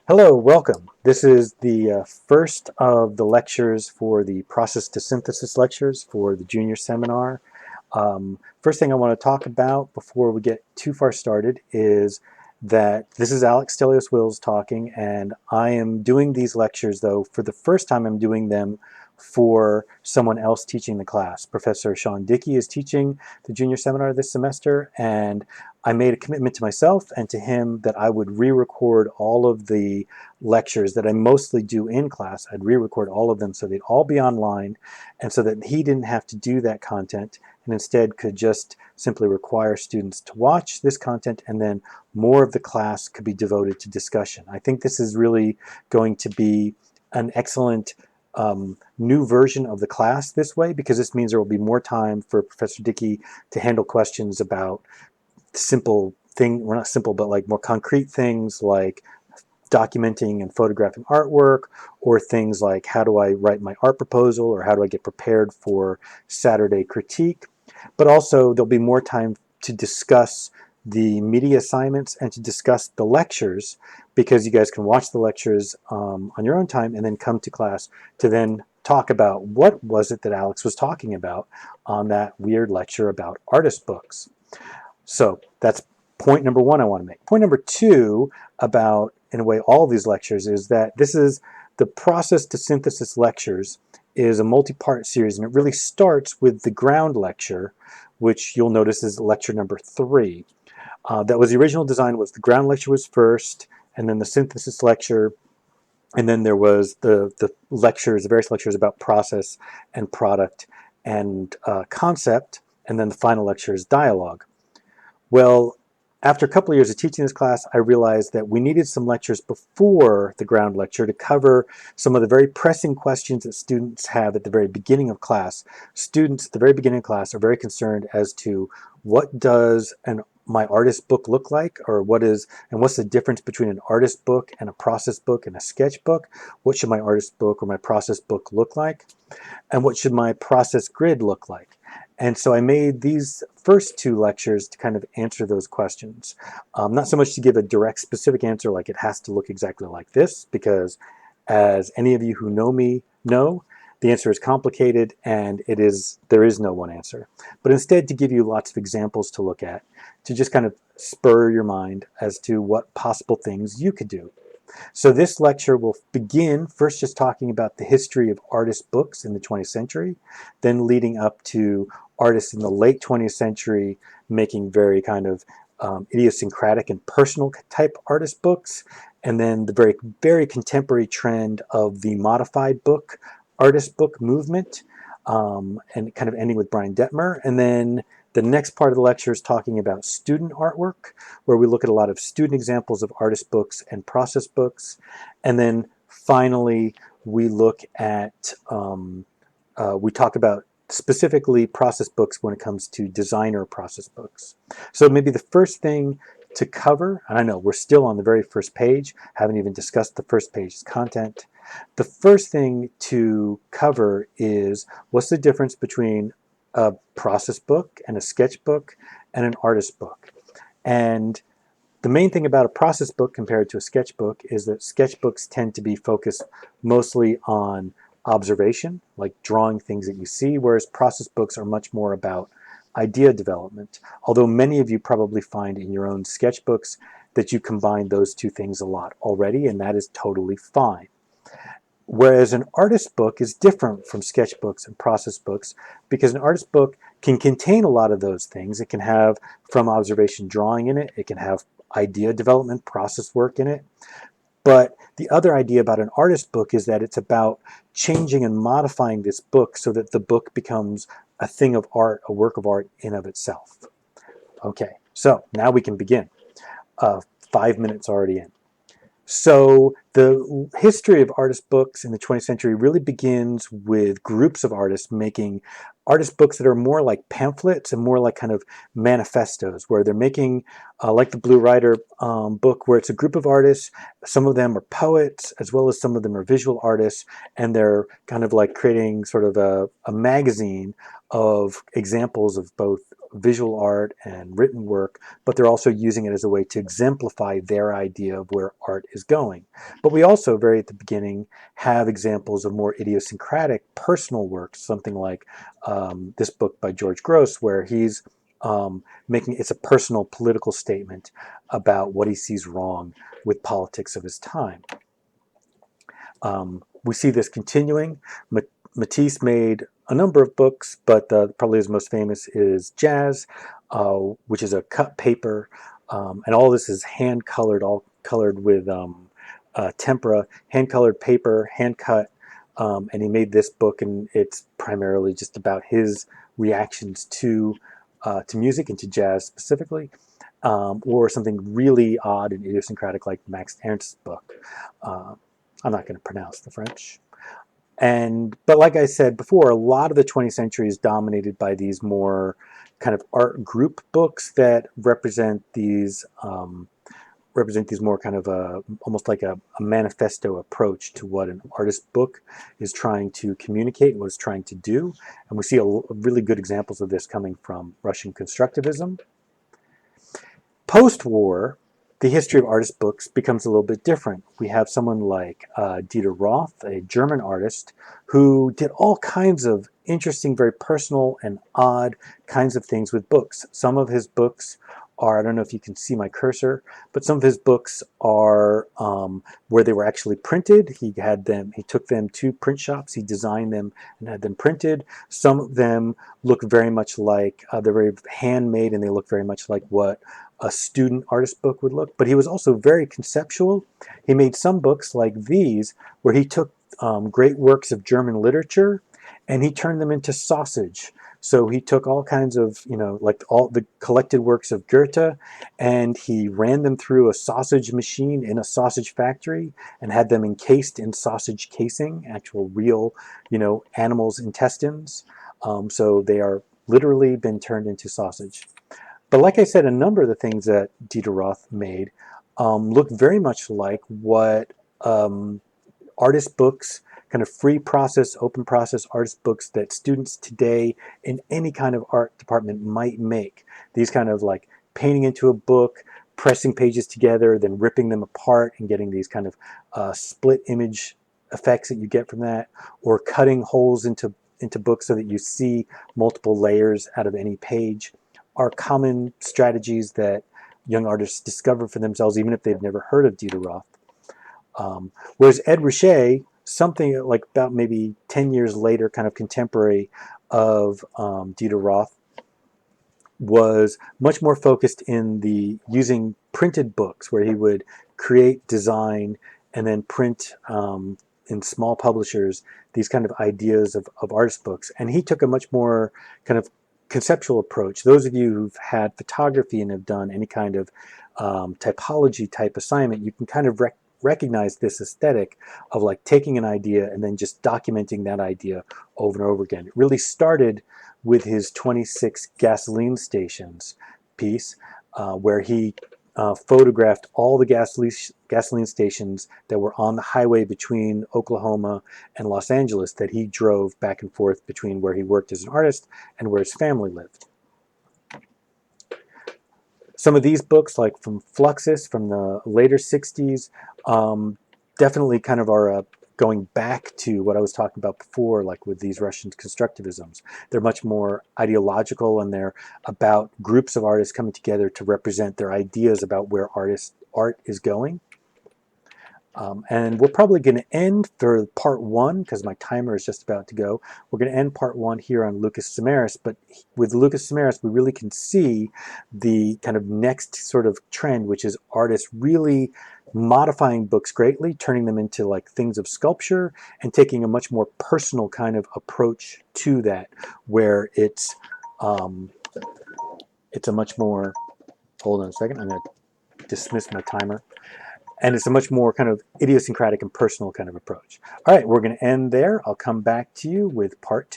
Hello, welcome. This is the first of the lectures for the Process to Synthesis lectures for the junior seminar. First thing I want to talk about before we get too far started is that this is Alex Stelios Wills talking, and I am doing these lectures, though, for the first time I'm doing them for someone else teaching the class. Professor Sean Dickey is teaching the junior seminar this semester, and I made a commitment to myself and to him that I would re-record all of the lectures that I mostly do in class. I'd re-record all of them so they'd all be online, and so that he didn't have to do that content and instead could just simply require students to watch this content, and then more of the class could be devoted to discussion. I think this is really going to be an excellent new version of the class this way, because this means there will be more time for Professor Dickey to handle questions about simple thing, well, not simple, but like more concrete things like documenting and photographing artwork, or things like how do I write my art proposal, or how do I get prepared for Saturday critique. But also there'll be more time to discuss the media assignments and to discuss the lectures, because you guys can watch the lectures on your own time and then come to class to then talk about what was it that Alex was talking about on that weird lecture about artist books. So that's point number one I want to make. Point number two about, in a way, all of these lectures is that this is the Process to Synthesis lectures is a multi-part series, and it really starts with the ground lecture, which you'll notice is lecture number 3. That was the original design. Was the ground lecture was first, and then the synthesis lecture, and then there was the lectures, the various lectures about process and product and concept, and then the final lecture is dialogue. Well, after a couple of years of teaching this class, I realized that we needed some lectures before the ground lecture to cover some of the very pressing questions that students have at the very beginning of class. Students at the very beginning of class are very concerned as to what does my artist book look like, or what's the difference between an artist book and a process book and a sketch book? What should my artist book or my process book look like? And what should my process grid look like? And so I made these first 2 lectures to kind of answer those questions. Not so much to give a direct specific answer like it has to look exactly like this, because as any of you who know me know, the answer is complicated and there is no one answer. But instead to give you lots of examples to look at, to just kind of spur your mind as to what possible things you could do. So this lecture will begin first just talking about the history of artist books in the 20th century, then leading up to artists in the late 20th century making very kind of idiosyncratic and personal type artist books, and then the very, very contemporary trend of the modified book, artist book movement, and kind of ending with Brian Detmer. And then the next part of the lecture is talking about student artwork, where we look at a lot of student examples of artist books and process books. And then finally, we look at, we talk about specifically process books when it comes to designer process books. So maybe the first thing to cover, and I know we're still on the very first page, haven't even discussed the first page's content. The first thing to cover is what's the difference between a process book and a sketch book and an artist book. And the main thing about a process book compared to a sketch book is that sketchbooks tend to be focused mostly on observation, like drawing things that you see, whereas process books are much more about idea development. Although many of you probably find in your own sketchbooks that you combine those 2 things a lot already, and that is totally fine. Whereas an artist book is different from sketchbooks and process books, because an artist book can contain a lot of those things. It can have from observation drawing in it. It can have idea development, process work in it. But the other idea about an artist book is that it's about changing and modifying this book so that the book becomes a thing of art, a work of art in of itself. Okay, so now we can begin. 5 minutes already in. So the history of artist books in the 20th century really begins with groups of artists making artist books that are more like pamphlets and more like kind of manifestos, where they're making like the Blue Rider book, where it's a group of artists. Some of them are poets, as well as some of them are visual artists, and they're kind of like creating sort of a magazine of examples of both visual art and written work, but they're also using it as a way to exemplify their idea of where art is going. But we also, very at the beginning, have examples of more idiosyncratic personal works, something like this book by George Grosz, where he's making it's a personal political statement about what he sees wrong with politics of his time. We see this continuing. Matisse made a number of books, but probably his most famous is Jazz, which is a cut paper, and all this is hand colored, all colored with tempera, hand colored paper, hand cut, and he made this book, and it's primarily just about his reactions to music and to jazz specifically, or something really odd and idiosyncratic like Max Ernst's book. I'm not going to pronounce the French. But like I said before, a lot of the 20th century is dominated by these more kind of art group books that represent these more kind of almost like a manifesto approach to what an artist book is trying to communicate and what it's trying to do. And we see really good examples of this coming from Russian constructivism. Post-war, the history of artist books becomes a little bit different. We have someone like Dieter Roth, a German artist, who did all kinds of interesting, very personal and odd kinds of things with books. Some of his books are, I don't know if you can see my cursor, but some of his books are where they were actually printed. He took them to print shops, he designed them and had them printed. Some of them look very much like, they're very handmade, and they look very much like what a student artist book would look, but he was also very conceptual. He made some books like these where he took great works of German literature and he turned them into sausage. So he took all kinds of, like all the collected works of Goethe, and he ran them through a sausage machine in a sausage factory and had them encased in sausage casing, actual real, animals' intestines. So they are literally been turned into sausage. But like I said, a number of the things that Dieter Roth made look very much like what artist books, kind of free process, open process artist books that students today in any kind of art department might make. These kind of like painting into a book, pressing pages together, then ripping them apart and getting these kind of split image effects that you get from that, or cutting holes into books so that you see multiple layers out of any page, are common strategies that young artists discover for themselves, even if they've never heard of Dieter Roth. Whereas Ed Ruscha, something like about maybe 10 years later, kind of contemporary of Dieter Roth, was much more focused in the using printed books, where he would create, design, and then print in small publishers these kind of ideas of artist books. And he took a much more kind of conceptual approach. Those of you who've had photography and have done any kind of typology type assignment, you can kind of recognize this aesthetic of like taking an idea and then just documenting that idea over and over again. It really started with his 26 gasoline stations piece, where he photographed all the gasoline stations that were on the highway between Oklahoma and Los Angeles that he drove back and forth between where he worked as an artist and where his family lived. Some of these books, like from Fluxus from the later 60s, definitely kind of are going back to what I was talking about before, like with these Russian constructivisms. They're much more ideological, and they're about groups of artists coming together to represent their ideas about where art is going. And we're probably going to end for part one, because my timer is just about to go. We're going to end part one here on Lucas Samaras, but with Lucas Samaras, we really can see the kind of next sort of trend, which is artists really modifying books greatly, turning them into like things of sculpture, and taking a much more personal kind of approach to that, where it's a much more, hold on a second, I'm going to dismiss my timer. And it's a much more kind of idiosyncratic and personal kind of approach. All right, we're going to end there. I'll come back to you with part two.